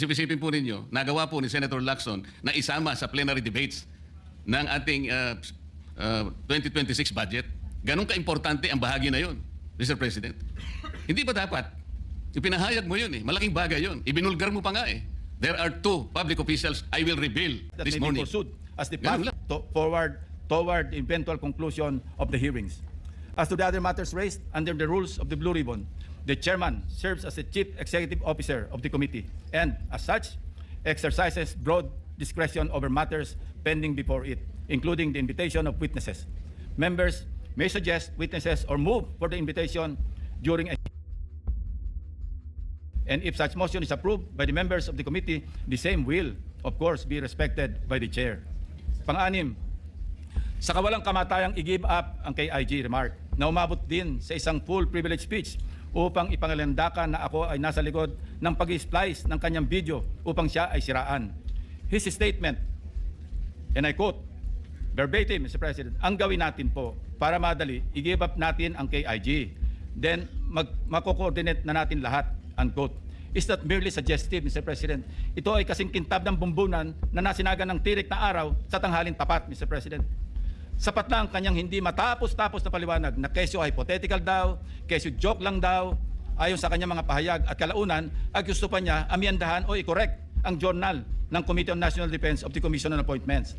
Isipin po ninyo, nagawa po ni Senator Lacson na isama sa plenary debates ng ating 2026 budget. Ganun ka-importante ang bahagi na yon, Mr. President. Hindi ba dapat? Ipinahayag mo yun eh. Malaking bagay yun. Ibinulgar mo pa nga eh. There are 2 public officials I will reveal that this may be morning. pursued as the Ganun path lang. forward toward the eventual conclusion of the hearings. As to the other matters raised under the rules of the Blue Ribbon, the chairman serves as the chief executive officer of the committee and, as such, exercises broad discretion over matters pending before it, including the invitation of witnesses. Members may suggest witnesses or move for the invitation during a and if such motion is approved by the members of the committee, the same will, of course, be respected by the chair. Pang-anim, sa kawalang kamatayang i-give up ang KIG remark na umabot din sa isang full privilege speech upang ipangalandakan na ako ay nasa likod ng pag-splice ng kanyang video upang siya ay siraan. His statement, and I quote, verbatim, Mr. President, ang gawin natin po para madali, i-give up natin ang KIG. Then, mako-coordinate na natin lahat, unquote. Is not merely suggestive, Mr. President. Ito ay kasing kintab ng bumbunan na nasinagan ng tirik na araw sa tanghalin tapat, Mr. President. Sapat na ang kanyang hindi matapos-tapos na paliwanag na kesyo hypothetical daw, kesyo joke lang daw, ayon sa kanyang mga pahayag at kalaunan, ay gusto pa niya amyandahan o i-correct ang journal ng Committee on National Defense of the Commission on Appointments.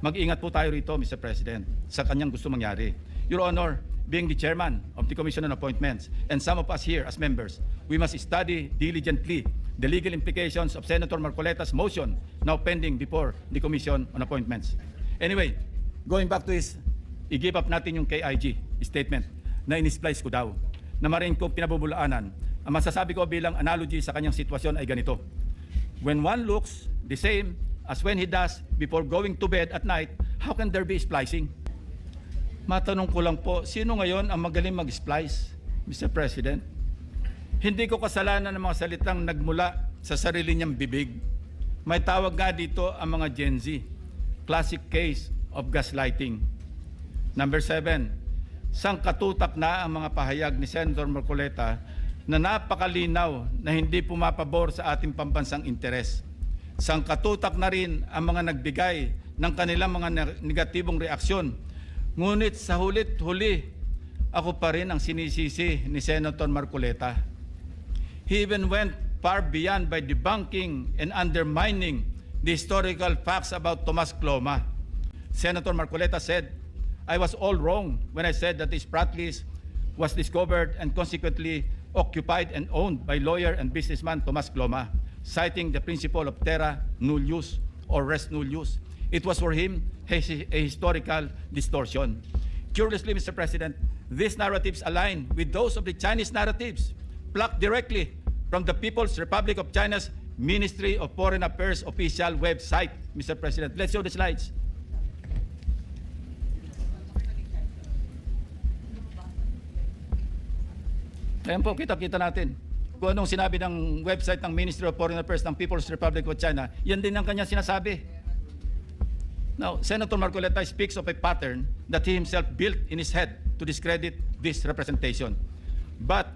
Mag-ingat po tayo rito, Mr. President, sa kanyang gusto mangyari. Your Honor, being the chairman of the Commission on Appointments and some of us here as members, we must study diligently the legal implications of Senator Marcoleta's motion now pending before the Commission on Appointments. Anyway, going back to his, i-give up natin yung KIG statement na in-splice ko daw, na marin kong pinabubulaanan. Ang masasabi ko bilang analogy sa kanyang sitwasyon ay ganito. When one looks the same as when he does before going to bed at night, how can there be splicing? Matanong ko lang po, sino ngayon ang magaling mag-splice, Mr. President? Hindi ko kasalanan ng mga salitang nagmula sa sarili niyang bibig. May tawag nga dito ang mga Gen Z. Classic case of gaslighting. Number 7, sangkatutak na ang mga pahayag ni Senator Marcoleta na napakalinaw na hindi pumapabor sa ating pambansang interes. Sangkatutak na rin ang mga nagbigay ng kanilang mga negatibong reaksyon. Ngunit sa hulit-huli, ako pa rin ang sinisisi ni Senator Marcoleta. He even went far beyond by debunking and undermining the historical facts about Tomas Cloma. Senator Marcoleta said, I was all wrong when I said that this Spratlys was discovered and consequently occupied and owned by lawyer and businessman Tomas Cloma, citing the principle of terra nullius or res nullius. It was for him a historical distortion. Curiously, Mr. President, these narratives align with those of the Chinese narratives, plucked directly from the People's Republic of China's Ministry of Foreign Affairs official website, Mr. President. Let's show the slides. Ayan po, kita-kita natin. Kung anong sinabi ng website ng Ministry of Foreign Affairs ng People's Republic of China, yan din ang kanyang sinasabi. Now, Senator Marcoleta speaks of a pattern that he himself built in his head to discredit this representation. But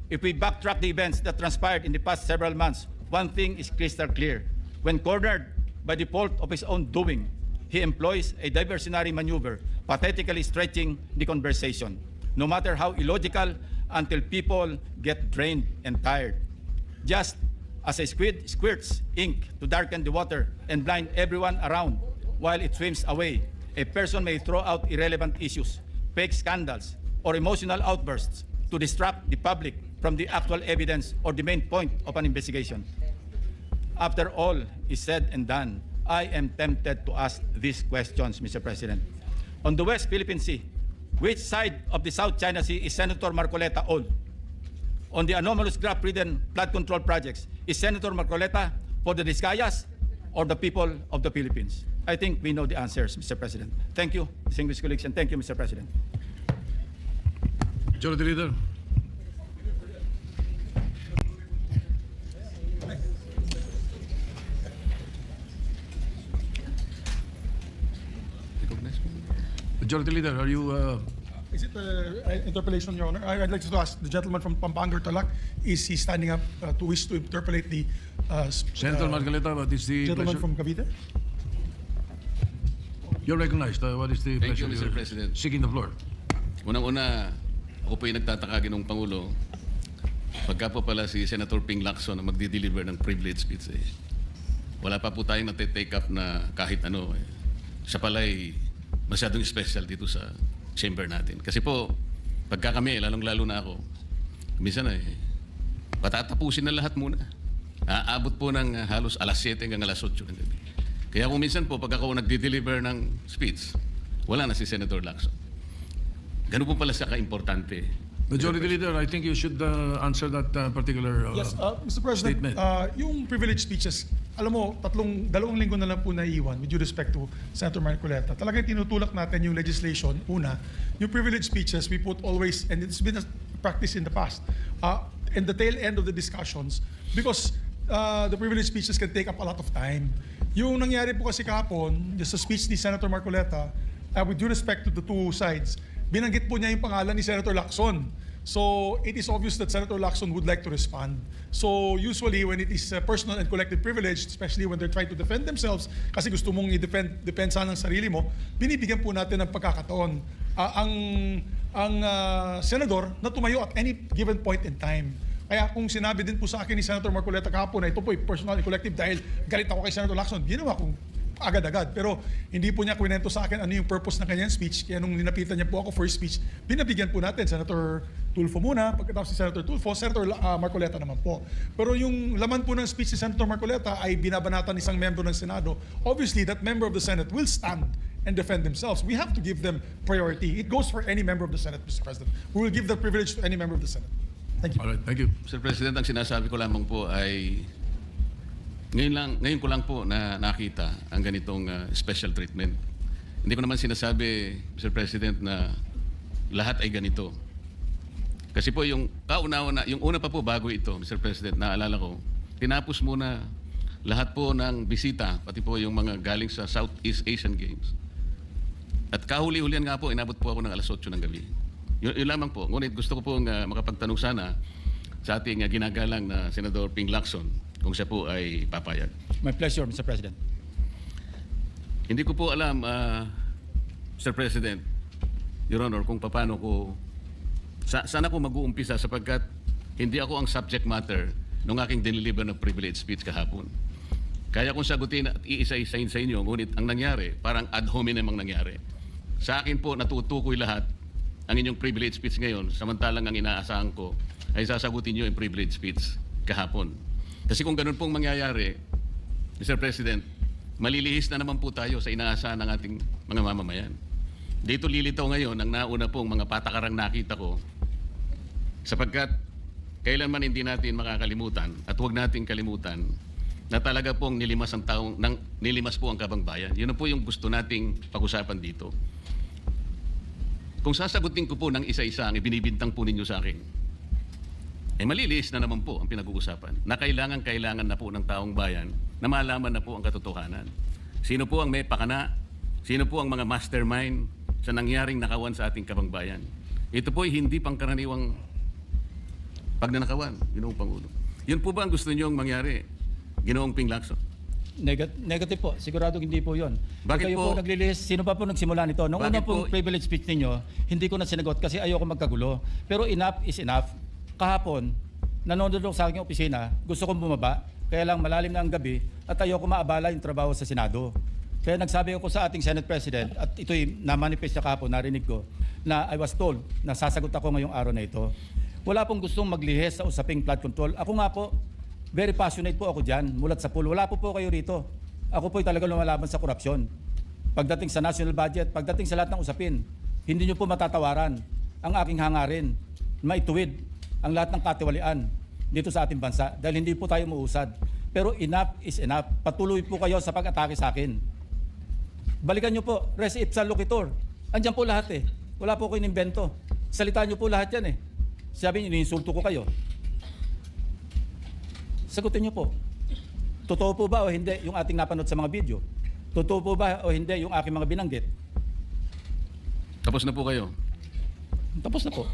if we backtrack the events that transpired in the past several months, one thing is crystal clear. When cornered by the fault of his own doing, he employs a diversionary maneuver, pathetically stretching the conversation, no matter how illogical, until people get drained and tired. Just as a squid squirts ink to darken the water and blind everyone around while it swims away, a person may throw out irrelevant issues, fake scandals, or emotional outbursts to distract the public from the actual evidence or the main point of an investigation. After all is said and done, I am tempted to ask these questions, Mr. President. On the West Philippine Sea, which side of the South China Sea is Senator Marcoleta on? On the anomalous graft-ridden flood control projects, is Senator Marcoleta for the Discayas or the people of the Philippines? I think we know the answers, Mr. President. Thank you, distinguished colleagues, and thank you, Mr. President. Majority Leader. Majority Leader, are you Is it an interpellation, Your Honor? I'd like to ask the gentleman from Pampanga, Tarlac, is he standing up to wish to interpolate the Senator Marcoleta, what is the gentleman pleasure? from Cavite? You're recognized. What is the Thank you, pleasure? Mr. President. Seeking the floor. Unang-una, ako po yung nagtataka Ginoong Pangulo, pagka po pala si Senator Ping Lacson na magdi-deliver ng privilege speech, wala pa po tayong nate-take up na kahit ano. Siya pala ay masyadong special dito sa chamber natin. Kasi po, pagka kami, lalong-lalo na ako, minsan patatapusin na lahat muna. Aabot po ng halos alas 7 hanggang alas 8 ng gabi. Kaya kung minsan po, pag ako nagdi-deliver ng speech, wala na si Senator Lacson. Ganun po pala siya ka-importante. Majority Leader, I think you should answer that particular Yes, Mr. President, statement. yung privilege speeches, alam mo, dalawang linggo na lang po naiwan with due respect to Senator Marcoleta. Talagang tinutulak natin yung legislation. Una, yung privilege speeches, we put always, and it's been a practice in the past, in the tail end of the discussions, because the privilege speeches can take up a lot of time. Yung nangyari po kasi kahapon, just sa speech ni Senator Marcoleta, with due respect to the two sides, binanggit po niya yung pangalan ni Senator Lacson. So it is obvious that Senator Lacson would like to respond. So usually when it is personal and collective privilege, especially when they're trying to defend themselves, kasi gusto mong i-defend sana ang sarili mo, binibigyan po natin ng pagkakataon ang senador na tumayo at any given point in time. Kaya kung sinabi din po sa akin ni Senator Marcoleta kahapon na ito po ay personal and collective dahil galit ako kay Senator Lacson, ginawa kong agad-agad. Pero hindi po niya kwento sa akin ano yung purpose ng kanyang speech. Kaya nung ninapitan niya po ako for speech, binabigyan po natin Senator Tulfo muna, pagkatapos si Senator Tulfo, Senator Marcoleta naman po. Pero yung laman po ng speech ni Senator Marcoleta ay binabanatan isang membro ng Senado. Obviously, that member of the Senate will stand and defend themselves. We have to give them priority. It goes for any member of the Senate, Mr. President. We will give the privilege to any member of the Senate. Thank you. All right, thank you. Mr. President, ang sinasabi ko lamang po ay ngayon ko lang po na nakita ang ganitong special treatment. Hindi ko naman sinasabi, Mr. President, na lahat ay ganito. Kasi po yung yung una pa po bago ito, Mr. President, naalala ko, tinapos muna lahat po ng bisita, pati po yung mga galing sa Southeast Asian Games. At kahuli-hulian nga po, inabot po ako ng alas 8 ng gabi. Yun lamang po. Ngunit gusto ko po makapagtanong sana sa ating ginagalang na Senador Ping Lacson kung siya po ay papayag. My pleasure, Mr. President. Hindi ko po alam, Mr. President, Your Honor, kung paano ko, saan ako mag-uumpisa sapagkat hindi ako ang subject matter ng aking diniliver ng privilege speech kahapon. Kaya kung sagutin at iisa-isain sa inyo, ngunit ang nangyari, parang ad hominem ang nangyari. Sa akin po, natutukoy lahat ang inyong privilege speech ngayon, samantalang ang inaasahan ko ay sasagutin nyo yung privilege speech kahapon. Kasi kung ganun pong mangyayari, Mr. President, malilihis na naman po tayo sa inaasahan ng ating mga mamamayan. Dito lilitaw ngayon ang nauna pong mga patakarang nakita ko sapagkat kailanman hindi natin makakalimutan at huwag natin kalimutan na talaga pong nilimas po ang Kabangbayan. Yun na po yung gusto nating pag-usapan dito. Kung sasagutin ko po ng isa-isa ang ibinibintang po ninyo sa akin, maliliis na naman po ang pinag-uusapan na kailangan na po ng taong bayan na malaman na po ang katotohanan. Sino po ang may pakana? Sino po ang mga mastermind sa nangyaring nakawan sa ating Kabangbayan? Ito po ay hindi pangkaraniwang pagnanakawan, Ginoong Pangulo. Yun po ba ang gusto niyong mangyari, Ginoong Ping Lacson? Negative po. Siguradong hindi po yun. Bakit Kayo po? naglilihis, sino pa po nagsimula nito? Nung Bakit una pong po? privilege speech ninyo, hindi ko na sinagot kasi ayoko magkagulo. Pero enough is enough. Kahapon, nanonood ako sa aking opisina, gusto kong bumaba, kaya lang malalim na ang gabi at ayoko maabala yung trabaho sa Senado. Kaya nagsabi ako sa ating Senate President at ito'y na-manifest niya kahapon, narinig ko, na I was told na sasagot ako ngayong araw na ito. Wala pong gustong maglihis sa usaping flood control. Ako nga po, very passionate po ako dyan, mulat sa pool. Wala po po kayo rito. Ako po'y talaga lumalaban sa korupsyon. Pagdating sa national budget, pagdating sa lahat ng usapin, hindi nyo po matatawaran ang aking hangarin, maituwid ang lahat ng katiwalian dito sa ating bansa dahil hindi po tayo muusad. Pero enough is enough. Patuloy po kayo sa pag-atake sa akin. Balikan nyo po, res ipsa loquitur. Andyan po lahat eh. Wala po ko inimbento. Salita nyo po lahat yan eh. Sabi nyo, iniinsulto ko kayo. Sagutin nyo po. Totoo po ba o hindi yung ating napanood sa mga video? Totoo po ba o hindi yung aking mga binanggit? Tapos na po kayo. Tapos na po.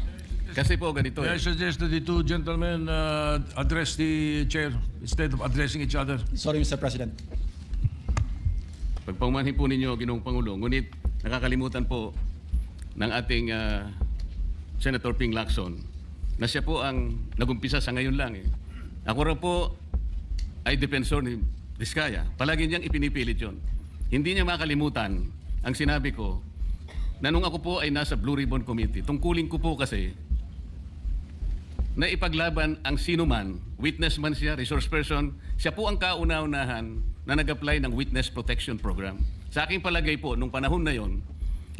Kasi po ganito May I suggest that the two gentlemen address the chair instead of addressing each other. Sorry, Mr. President. Pagpaumanhin po ninyo, Ginoong Pangulo, ngunit nakakalimutan po ng ating Senator Ping Lacson na siya po ang nagumpisa sa ngayon lang. Ako raw po ay defensor ni Vizcaya. Palagi niyang ipinipilit yun. Hindi niya makalimutan ang sinabi ko na nung ako po ay nasa Blue Ribbon Committee, tungkulin ko po kasi na ipaglaban ang sino man, witness man siya, resource person, siya po ang kauna-unahan na nag-apply ng Witness Protection Program. Sa aking palagay po, nung panahon na yon,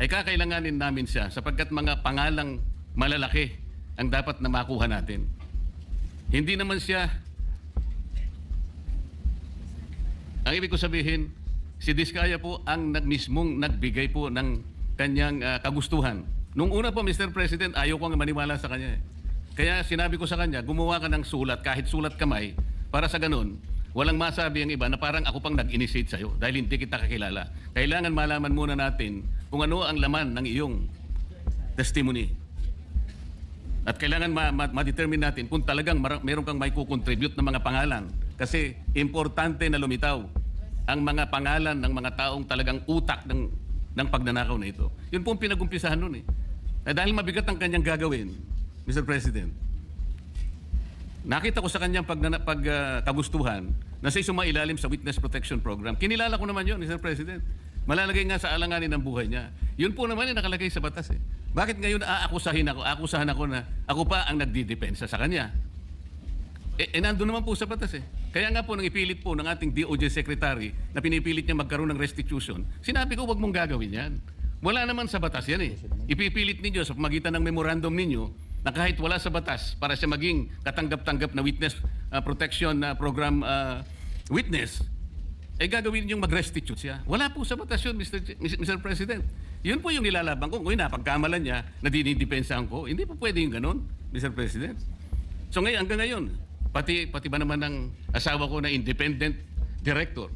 ay kakailanganin namin siya sapagkat mga pangalang malalaki ang dapat na makuha natin. Hindi naman siya, ang ibig ko sabihin, si Vizcaya po ang mismong nagbigay po ng kanyang kagustuhan. Nung una po, Mr. President, ayaw ko nga maniwala sa kanya. Kaya sinabi ko sa kanya, gumawa ka ng sulat, kahit sulat kamay, para sa ganun, walang masabi ang iba na parang ako pang nag-initiate sa'yo dahil hindi kita kakilala. Kailangan malaman muna natin kung ano ang laman ng iyong testimony. At kailangan ma-determine natin kung talagang meron kang may kukontribute na mga pangalan. Kasi importante na lumitaw ang mga pangalan ng mga taong talagang utak ng pagnanakaw na ito. Yun po ang pinag-umpisahan nun eh. Dahil mabigat ang kanyang gagawin, Mr. President, nakita ko sa kanyang pagkagustuhan na siya sumailalim sa Witness Protection Program. Kinilala ko naman yun, Mr. President. Malalagay nga sa alanganin ng buhay niya. Yun po naman yung nakalagay sa batas eh. Bakit ngayon akusahan ako na ako pa ang nagdidepensa sa kanya? Nandun naman po sa batas eh. Kaya nga po nang ipilit po ng ating DOJ Secretary na pinipilit niya magkaroon ng restitution, sinabi ko wag mong gagawin yan. Wala naman sa batas yan eh. Ipipilit ninyo sa pamagitan ng memorandum ninyo na kahit wala sa batas para siya maging katanggap-tanggap na Witness Protection Program witness, ay gagawin niyong mag-restitute siya. Wala po sa batas yun, Mr. President. Yun po yung nilalaban ko. Kung napagkamalan niya na dinidepensahan ko, hindi po pwede yung ganun, Mr. President. So ngayon, hanggang ngayon, pati ba naman ng asawa ko na independent director,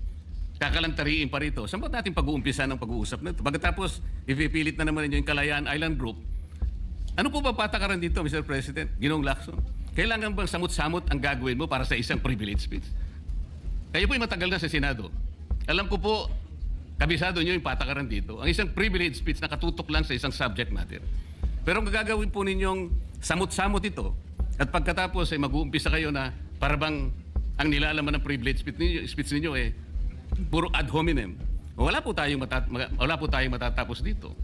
kakalantariin pa rito. Saan ba natin pag-uumpisa ng pag-uusap na ito? Pagkatapos, ipipilit na naman ninyo yung Kalayaan Island Group. Ano po ba patakaran dito, Mr. President? Ginoong Lacson? Kailangan bang samot-samot ang gagawin mo para sa isang privilege speech? Kayo po'y matagal na sa Senado. Alam ko po, kabisado nyo yung patakaran dito. Ang isang privilege speech nakatutok lang sa isang subject matter. Pero ang gagawin po ninyong samot-samot ito at pagkatapos ay mag-uumpisa kayo na parabang ang nilalaman ng privilege speech ninyo eh puro ad hominem. Wala po tayong matatapos dito.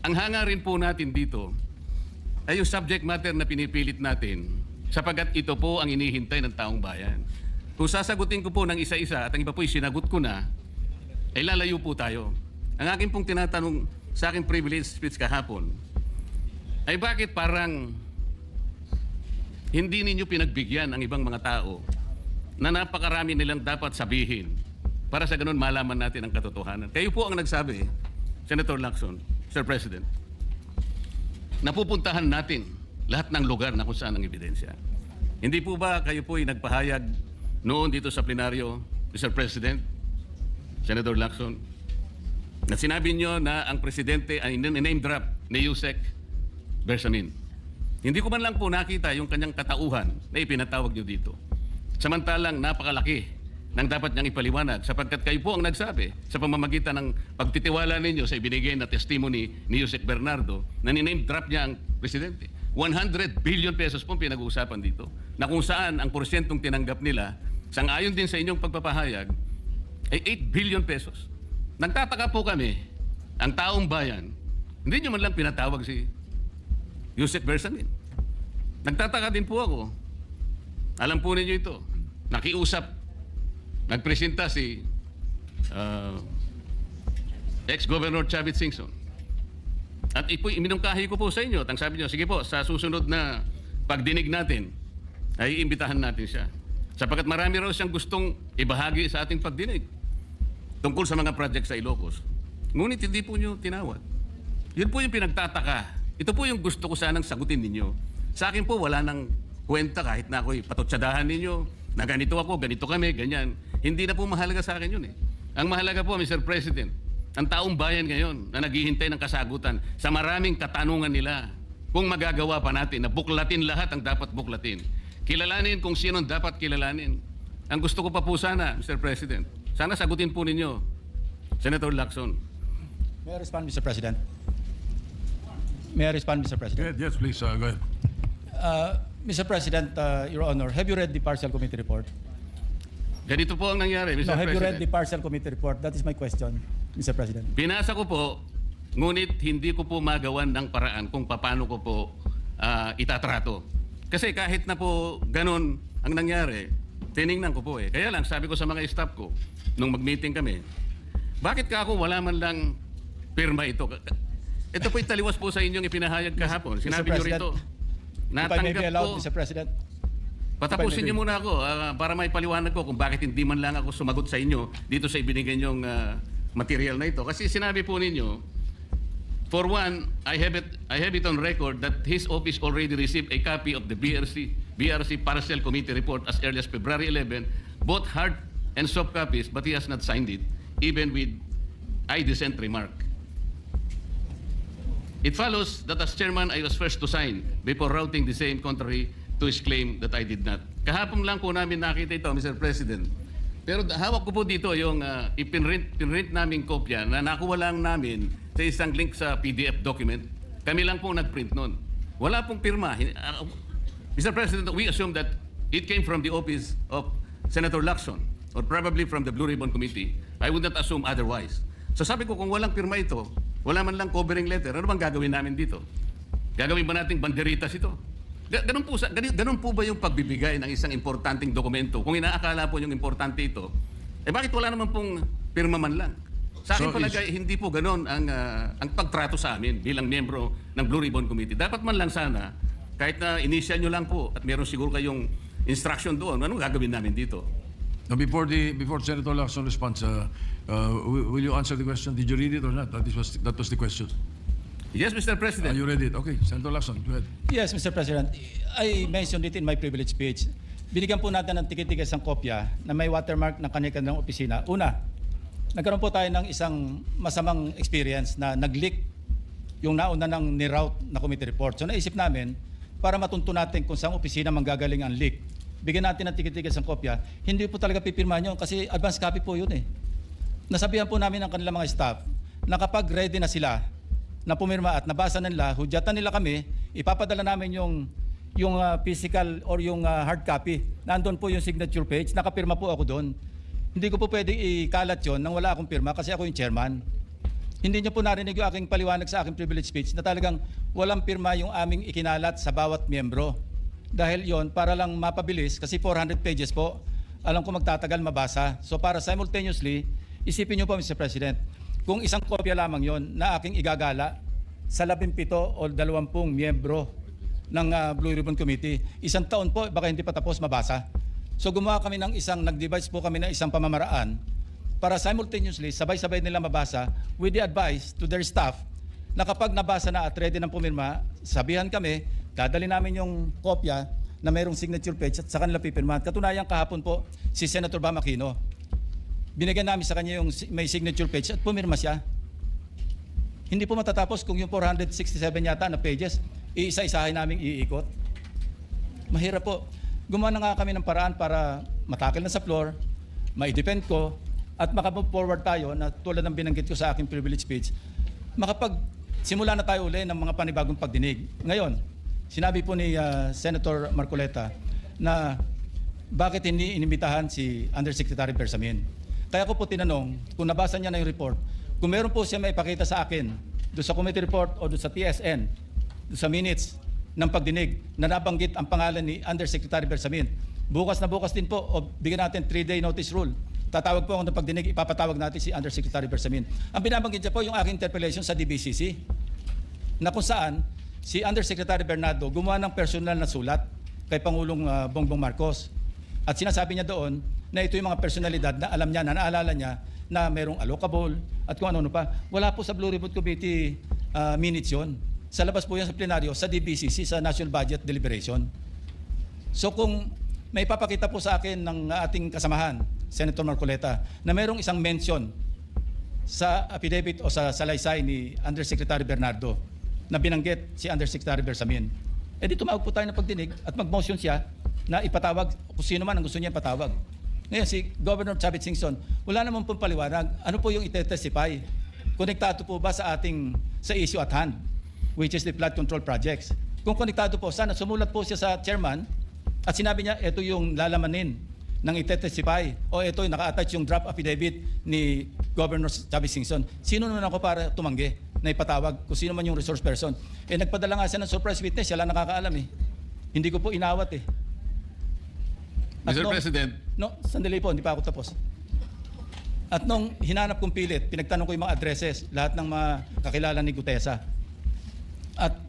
Ang hangarin po natin dito ay yung subject matter na pinipilit natin sapagkat ito po ang inihintay ng taong bayan. Kung sasagutin ko po ng isa-isa at ang iba po sinagot ko na, ay lalayo po tayo. Ang akin pong tinatanong sa aking privilege speech kahapon ay bakit parang hindi ninyo pinagbigyan ang ibang mga tao na napakarami nilang dapat sabihin para sa ganun malaman natin ang katotohanan. Kayo po ang nagsabi, Senator Lacson, Sir President, napupuntahan natin lahat ng lugar na kung saan ang ebidensya. Hindi po ba kayo po ay nagpahayag noon dito sa plenaryo, Mr. President, Senator Lacson, na sinabi nyo na ang presidente ay name drop ni Yusek Bersamin. Hindi ko man lang po nakita yung kanyang katauhan na ipinatawag nyo dito. Samantalang napakalaki ng dapat niyang ipaliwanag sapagkat kayo po ang nagsabi sa pamamagitan ng pagtitiwala ninyo sa ibinigay na testimony ni Yusek Bernardo na niname drop niya ang presidente. 100 billion pesos po pinag-uusapan dito na kung saan ang porsyentong tinanggap nila sang-ayon din sa inyong pagpapahayag ay 8 billion pesos. Nagtataka po kami, ang taong bayan, hindi nyo man lang pinatawag si Yusek Bersamin. Nagtataka din po ako. Alam po ninyo ito. Nakiusap, nagpresenta si ex-Governor Chavit Singson. At iminungkahi ko po sa inyo. At ang sabi nyo, sige po, sa susunod na pagdinig natin, ay iimbitahan natin siya. Sapagkat marami raw siyang gustong ibahagi sa ating pagdinig tungkol sa mga project sa Ilocos. Ngunit hindi po nyo tinawag. Yun po yung pinagtataka. Ito po yung gusto ko sanang sagutin ninyo. Sa akin po, wala nang kwenta kahit na ako'y patutsadahan ninyo na ganito ako, ganito kami, ganyan. Hindi na po mahalaga sa akin yun eh. Ang mahalaga po, Mr. President, ang taong bayan ngayon na naghihintay ng kasagutan sa maraming katanungan nila kung magagawa pa natin na buklatin lahat ang dapat buklatin. Kilalanin kung sino dapat kilalanin. Ang gusto ko pa po sana, Mr. President, sana sagutin po ninyo, Senator Lacson. May I respond, Mr. President? May I respond, Mr. President? Yes, please, go ahead. Mr. President, Your Honor, have you read the partial committee report? Ganito po ang nangyari, Mr. No, have you read President. the partial committee report? That is my question, Mr. President. Binasa ko po, ngunit hindi ko po magawan ng paraan kung paano ko po itatrato. Kasi kahit na po ganun ang nangyari, tiningnan ko po eh. Kaya lang, sabi ko sa mga staff ko, nung mag-meeting kami, bakit ka ako wala man lang pirma ito? Ito po italiwas po sa inyong ipinahayag kahapon. Sinabi nyo rito, If I may be natanggap allowed, ko. Mr. President. Patapusin niyo muna ako para may paliwanag ko kung bakit hindi man lang ako sumagot sa inyo dito sa ibinigay niyong material na ito. Kasi sinabi po ninyo, for one, I have it on record that his office already received a copy of the BRC Partial Committee Report as early as February 11, both hard and soft copies, but he has not signed it, even with I dissent remark. It follows that as chairman, I was first to sign before routing the same contrary to his claim that I did not. Kahapon lang po namin nakita ito, Mr. President. Pero hawak ko po dito yung pinrint naming kopya na nakuha lang namin sa isang link sa PDF document. Kami lang po nagprint nun. Wala pong pirma. Mr. President, we assume that it came from the office of Senator Lacson or probably from the Blue Ribbon Committee. I would not assume otherwise. So sabi ko, kung walang pirma ito, wala man lang covering letter, ano bang gagawin namin dito? Gagawin ba nating banderitas ito? Ganun po ba yung pagbibigay ng isang importanteng dokumento? Kung inaakala po yung importante ito, bakit wala naman pong pirma man lang? Sa akin So palagay, hindi po ganun ang pagtrato sa amin bilang miyembro ng Blue Ribbon Committee. Dapat man lang sana, kahit na initial nyo lang po at meron siguro kayong instruction doon, anong gagawin namin dito? Now, before Senator Lacson responds, will you answer the question? Did you read it or not? That was the question. Yes, Mr. President. You read it. Okay, Senator Lacson, go ahead. Yes, Mr. President. I mentioned it in my privilege speech. Binigyan po natin ng tikit-tigas ng kopya na may watermark ng kanilang opisina. Una, nagkaroon po tayo ng isang masamang experience na nag-leak yung nauna ng ni-route na committee report. So naisip namin, para matunto natin kung saan opisina manggagaling ang leak, bigyan natin ng tikit-tigas ng kopya. Hindi po talaga pipirmahan yun kasi advance copy po yun eh. Nasabihan po namin ang kanilang mga staff na kapag ready na sila na pumirma at nabasa nila, hudyatan nila kami, ipapadala namin yung physical or yung hard copy. Nandun po yung signature page, nakapirma po ako doon. Hindi ko po pwedeng ikalat yun nang wala akong pirma kasi ako yung chairman. Hindi niyo po narinig yung aking paliwanag sa aking privilege speech na talagang walang pirma yung aming ikinalat sa bawat miyembro. Dahil yon para lang mapabilis kasi 400 pages po, alam ko magtatagal mabasa. So para simultaneously, isipin niyo po Mr. President, kung isang kopya lamang yon na aking igagala sa 17 o 20 miyembro ng Blue Ribbon Committee, isang taon po baka hindi pa tapos mabasa. So gumawa kami ng nag-devise po kami ng isang pamamaraan para simultaneously, sabay-sabay nila mabasa with the advice to their staff na kapag nabasa na at ready ng pumirma, sabihan kami, dadali namin yung kopya na mayroong signature page at sa kanila pipirmahan. Katunayan kahapon po si Senator Bam Aquino. Binigyan namin sa kanya yung may signature page at pumirma siya. Hindi po matatapos kung yung 467 yata na pages, iisa-isahin namin iikot. Mahirap po. Gumawa na nga kami ng paraan para matakil na sa floor, ma-defend ko, at makapag forward tayo na tulad ng binanggit ko sa aking privilege speech, simula na tayo uli ng mga panibagong pagdinig. Ngayon, sinabi po ni Senator Marcoleta na bakit hindi inimbitahan si Undersecretary Bersamin. Kaya ko po tinanong, kung nabasa niya na yung report, kung meron po siya may ipakita sa akin doon sa committee report o doon sa TSN, doon sa minutes ng pagdinig na nabanggit ang pangalan ni Undersecretary Bersamin. Bukas na bukas din po, o bigyan natin 3-day notice rule. Tatawag po ako ng pagdinig, ipapatawag natin si Undersecretary Bersamin. Ang binabanggit niya po yung aking interpellation sa DBCC na kung saan si Undersecretary Bernardo gumawa ng personal na sulat kay Pangulong Bongbong Marcos. At sinasabi niya doon na ito yung mga personalidad na alam niya, na naalala niya na merong allocable at kung ano-ano pa. Wala po sa Blue Ribbon Committee minutes yun. Sa labas po yan sa plenaryo, sa DBCC, sa National Budget Deliberation. So kung may papakita po sa akin ng ating kasamahan, Senator Marcoleta, na mayroong isang mention sa affidavit o sa salaysay ni Undersecretary Bernardo na binanggit si Undersecretary Bersamin. Eh di tumawag po tayo ng pagdinig at mag-motion siya na ipatawag kung sino man ang gusto niya ipatawag. Ngayon si Governor Chavit Singson, wala naman pong paliwanag. Ano po yung ite-testify? Konektado po ba sa issue at hand, which is the flood control projects? Kung konektado po, sana sumulat po siya sa chairman at sinabi niya, ito yung lalamanin ng ite-testify o ito yung naka-attach yung draft affidavit ni Governor Chavit Singson. Sino naman ako para tumanggi na ipatawag kung sino man yung resource person? Eh nagpadala nga siya ng surprise witness, siya lang nakakaalam eh. Hindi ko po inawat eh. At Mr. President, sandali po, hindi pa ako tapos. At nung hinanap kong pilit, pinagtanong ko yung mga addresses, lahat ng mga kakilala ni Gutesa. At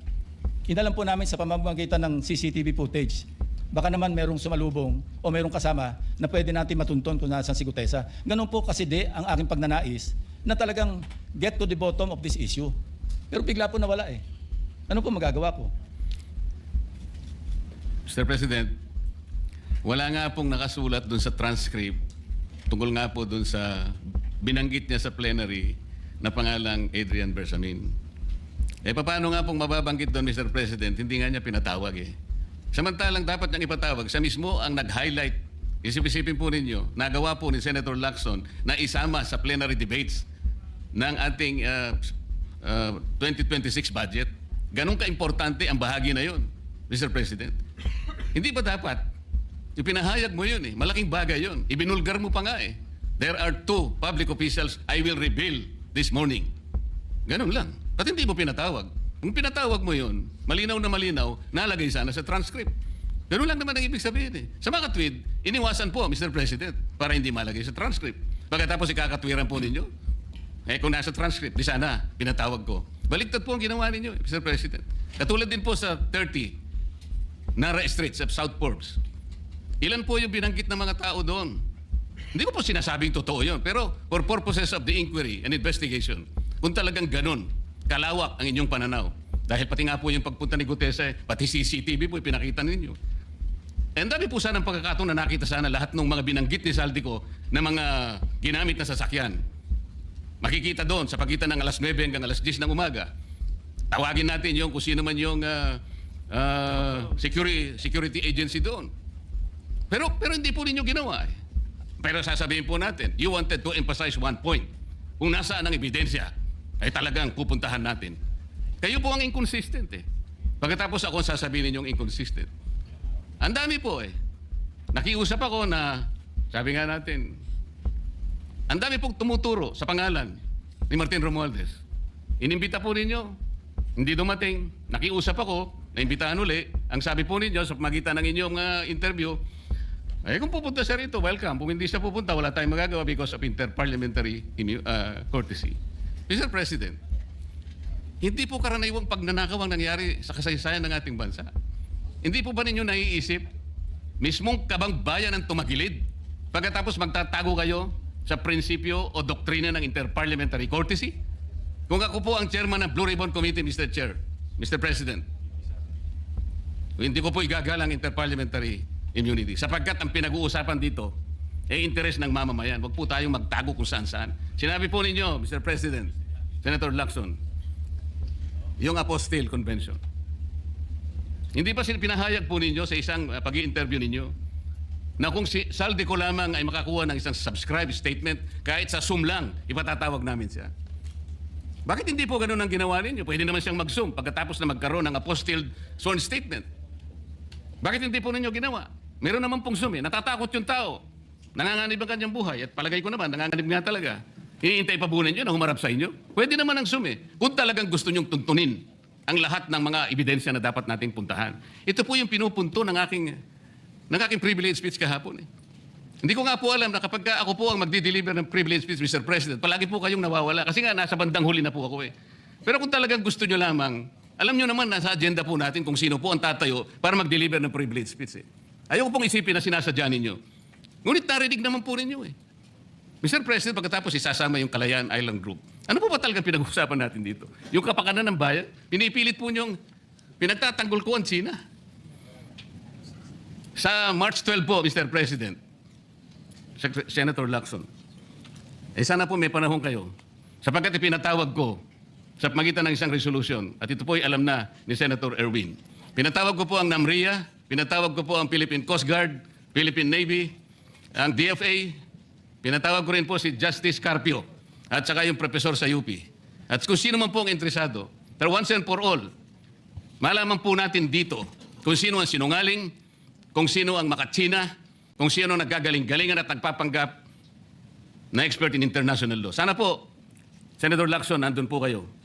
inalam po namin sa pamamagitan ng CCTV footage, baka naman merong sumalubong o merong kasama na pwede natin matunton kung nasaan si Gutesa. Ganun po kasi ang aking pagnanais na talagang get to the bottom of this issue. Pero bigla po nawala eh. Ano po magagawa ko? Mr. President, wala nga pong nakasulat dun sa transcript tungkol nga po dun sa binanggit niya sa plenary na pangalang Adrian Bersamin. Eh paano nga pong mababanggit doon, Mr. President? Hindi nga niya pinatawag eh. Samantalang dapat niyang ipatawag. Siya mismo ang nag-highlight. Isip-isipin po ninyo, nagawa po ni Senator Lacson na isama sa plenary debates ng ating 2026 budget. Ganun ka-importante ang bahagi na yun, Mr. President. Hindi ba dapat ipinahayag mo yun eh. Malaking bagay yun. Ibinulgar mo pa nga eh. There are 2 public officials I will reveal this morning. Ganun lang. Ba't hindi mo pinatawag? Kung pinatawag mo yun, malinaw na malinaw, nalagay sana sa transcript. Ganun lang naman ang ibig sabihin eh. Sa mga katwid, iniwasan po, Mr. President, para hindi malagay sa transcript. Pagkatapos ikakatwiran po ninyo, eh kung nasa transcript, di sana, pinatawag ko. Baliktad po ang ginawa ninyo, Mr. President. Katulad din po sa 30, Nara Street sa South Forbes. Ilan po yung binanggit ng mga tao doon? Hindi ko po sinasabing totoo yun, pero for purposes of the inquiry and investigation, kung talagang ganun, kalawak ang inyong pananaw. Dahil pati nga po yung pagpunta ni Gutesa, pati CCTV po pinakita ninyo. And dami po sana ng pagkakataon na nakita sana lahat ng mga binanggit ni Saldico na mga ginamit na sasakyan. Makikita doon sa pagitan ng alas 9 hanggang alas 10 ng umaga. Tawagin natin yung kung sino man yung security agency doon. Pero hindi po ninyo ginawa eh. Pero sasabihin po natin, you wanted to emphasize one point. Kung nasaan ang ebidensya, ay talagang pupuntahan natin. Kayo po ang inconsistent eh. Pagkatapos ako sasabihin ninyong inconsistent. Ang dami po eh. Nakiusap ako na, sabi nga natin, ang dami pong tumuturo sa pangalan ni Martin Romualdez. Inimbita po ninyo, hindi dumating. Nakiusap ako, naimbitahan uli. Ang sabi po ninyo sa pamagitan ng inyong interview, ay kung pupunta siya rito, welcome. Kung hindi siya pupunta, wala tayong magagawa because of inter-parliamentary courtesy. Mr. President, hindi po karaniwang pagnanakaw ang nangyari sa kasaysayan ng ating bansa. Hindi po ba ninyo naiisip, mismong kabang bayan ang tumagilid, pagkatapos magtatago kayo sa prinsipyo o doktrina ng inter-parliamentary courtesy? Kung ako po ang chairman ng Blue Ribbon Committee, Mr. Chair, Mr. President, hindi ko po igagalang inter-parliamentary immunity. Sapagkat ang pinag-uusapan dito ay interes ng mamamayan. Huwag po tayong magtago kung saan-saan. Sinabi po ninyo, Mr. President, Senator Lacson, yung Apostille Convention. Hindi ba pinahayag po ninyo sa isang pag-i-interview ninyo na kung si Saldico lamang ay makakuha ng isang subscribe statement, kahit sa Zoom lang, ipatatawag namin siya. Bakit hindi po ganun ang ginawa ninyo? Pwede naman siyang mag-Zoom pagkatapos na magkaroon ng Apostille sworn statement. Bakit hindi po ninyo ginawa? Meron naman pong Zoom eh. Natatakot yung tao. Nanganganib ang kanyang buhay. At palagay ko naman, nanganganib nga talaga. Iintay pa po ninyo na humarap sa inyo? Pwede naman ang Zoom eh. Kung talagang gusto nyong tuntunin ang lahat ng mga ebidensya na dapat nating puntahan. Ito po yung pinupunto ng aking privilege speech kahapon eh. Hindi ko nga po alam na kapag ako po ang magdi-deliver ng privilege speech, Mr. President, palagi po kayong nawawala. Kasi nga, nasa bandang huli na po ako eh. Pero kung talagang gusto nyo lamang, alam nyo naman, nasa agenda po natin kung sino po ang tatayo para mag-deliver ng privilege speech eh. Ayoko pong isipin na sinasadya ninyo. Ngunit narinig naman po ninyo eh. Mr. President, pagkatapos isasama yung Kalayaan Island Group. Ano po ba talagang pinag-uusapan natin dito? Yung kapakanan ng bayan? Pinipilit po nyong pinagtatanggol ko ang China. Sa March 12 po, Mr. President, Senator Lacson, sana po may panahon kayo. Sapagkat ipinatawag ko sa pamagitan ng isang resolution. At ito po ay alam na ni Senator Erwin. Pinatawag ko po ang NAMRIA, pinatawag ko po ang Philippine Coast Guard, Philippine Navy, ang DFA, pinatawag ko rin po si Justice Carpio at saka yung professor sa UP. At kung sino man po ang interesado, pero once and for all, malaman po natin dito kung sino ang sinungaling, kung sino ang makatsina, kung sino ang naggagaling-galingan at nagpapanggap na expert in international law. Sana po, Senator Lacson, nandun po kayo.